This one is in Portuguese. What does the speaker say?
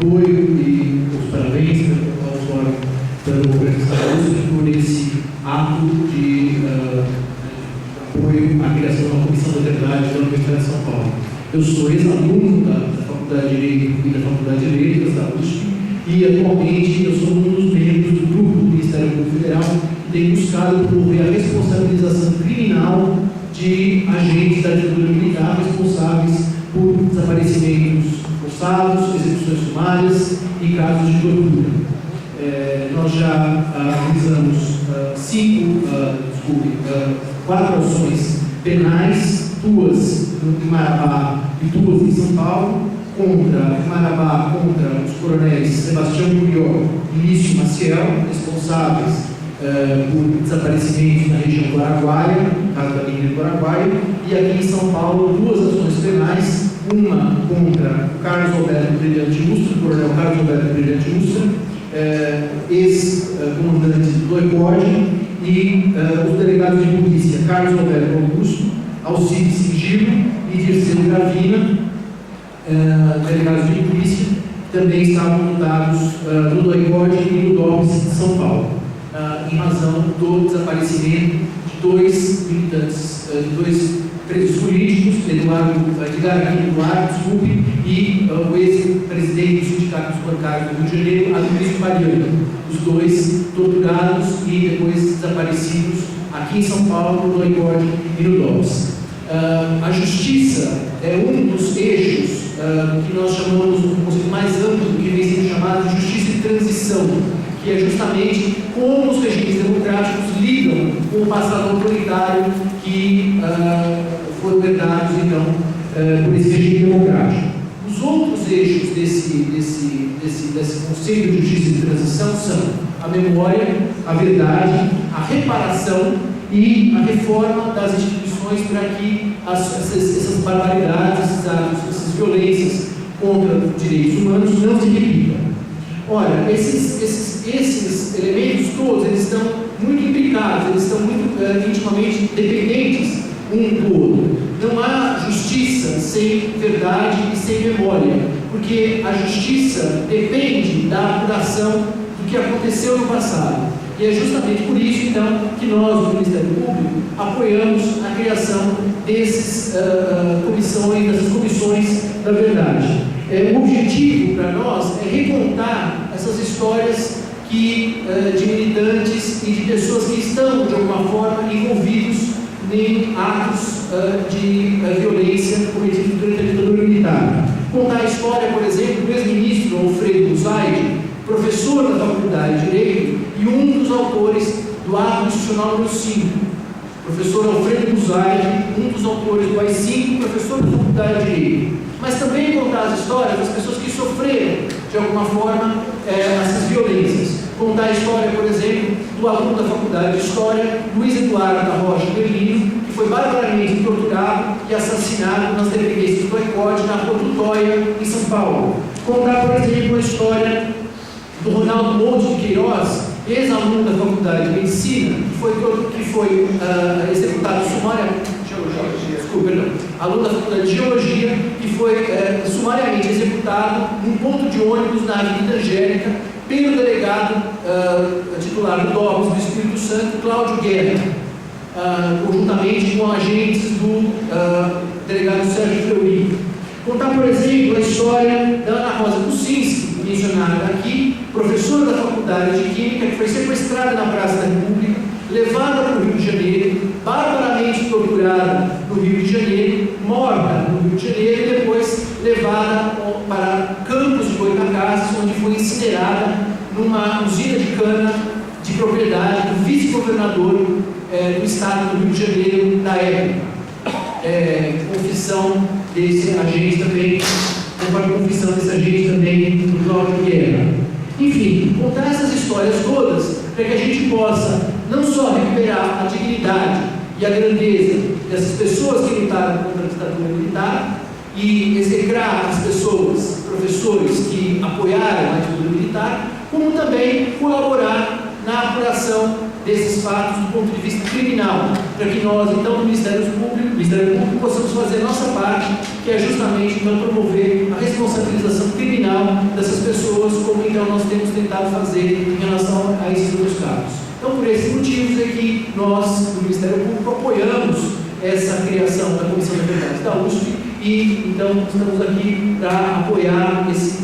apoio e os parabéns ao órgão pelo governo por esse ato de apoio à criação da Comissão da Verdade da Universidade de São Paulo. Eu sou ex-aluno da Faculdade de Direito e da Faculdade de Letras da USP e atualmente eu sou um dos membros do grupo do Ministério Público Federal que tem buscado promover a responsabilização criminal de agentes da ditadura militar responsáveis por desaparecimentos forçados, execuções sumárias e casos de tortura. Nós já realizamos 4 ações penais, 2 em Marabá e 2 em São Paulo, em Marabá contra os coronéis Sebastião Curió e Lício Maciel, responsáveis por desaparecimentos na região do Araguaia, no caso da linha do Araguaia, e aqui em São Paulo 2 ações penais, uma contra o Carlos Alberto Brilhante Ustra, o coronel Carlos Alberto Brilhante Ustra, ex-comandante do ECOD, e os delegados de polícia Carlos Alberto Augusto, Alcides Sigilo e Dirceu Gravina, delegados de polícia, também estavam notados no DOICOD e no DOPS de São Paulo, em razão do desaparecimento de 2 militantes, de 2 presos políticos, Edgar Aquino Duarte, e o ex-presidente do Sindicato dos Bancários do Rio de Janeiro, Aloysio Mariano, os 2 torturados e depois desaparecidos aqui em São Paulo, no DOICOD e no DOPS. A justiça é um dos eixos que nós chamamos, um conceito mais amplo, que vem sendo chamado de justiça de transição, que é justamente como os regimes democráticos lidam com o passado autoritário que foram herdados, então, por esse regime democrático. Os outros eixos desse conceito de justiça de transição são a memória, a verdade, a reparação e a reforma das instituições para que essas barbaridades, esses atos, essas violências contra os direitos humanos não se repitam. Ora, esses elementos todos, eles estão muito implicados, eles estão muito intimamente dependentes um do outro. Não há justiça sem verdade e sem memória, porque a justiça depende da apuração do que aconteceu no passado. E é justamente por isso, então, que nós, do Ministério Público, apoiamos a criação dessas comissões da verdade. O objetivo para nós é recontar essas histórias de militantes e de pessoas que estão, de alguma forma, envolvidos em atos de violência cometidos durante a ditadura militar. Contar a história, por exemplo, do ex-ministro Alfredo Buzaide, professor da Faculdade de Direito e um dos autores do Ato Institucional número 5. Professor Alfredo Buzaide, um dos autores do AI-5, professor da Faculdade de Direito. Mas também contar as histórias das pessoas que sofreram, de alguma forma, essas violências. Contar a história, por exemplo, do aluno da Faculdade de História, Luiz Eduardo da Rocha Berlino, que foi barbaramente torturado e assassinado nas dependências do ECOD, na Rua do Toia, em São Paulo. Contar, por exemplo, a história do Ronaldo Monte de Queiroz, ex-aluno da Faculdade de Medicina, que foi executado sumariamente, aluno da Faculdade de Geologia, que foi sumariamente executado num ponto de ônibus na Avenida Angélica pelo delegado titular do DOPS do Espírito Santo, Cláudio Guerra, conjuntamente com agentes do delegado Sérgio Fleury. Contar, por exemplo, a história da Ana Rosa Kuczynski, mencionada aqui, professora da Faculdade de Química, que foi sequestrada na Praça da República, levada para o Rio de Janeiro, barbaramente torturada no Rio de Janeiro, morta no Rio de Janeiro e depois levada para Campos de Goytacazes, onde foi incinerada numa usina de cana de propriedade do vice-governador do estado do Rio de Janeiro da época. Confissão desse agente também, confissão desse agente também do Cláudio Guerra. Enfim, contar essas histórias todas para que a gente possa não só recuperar a dignidade e a grandeza dessas pessoas que lutaram contra a ditadura militar e execrar as pessoas, professores que apoiaram a ditadura militar, como também colaborar na apuração desses fatos do ponto de vista criminal, para que nós, então, do Ministério Público, possamos fazer a nossa parte que é justamente então promover a responsabilização criminal dessas pessoas, como então nós temos tentado fazer em relação a esses outros casos. Então, por esses motivos é que nós, do Ministério Público, apoiamos essa criação da Comissão de Verdades da USP, e então estamos aqui para apoiar esse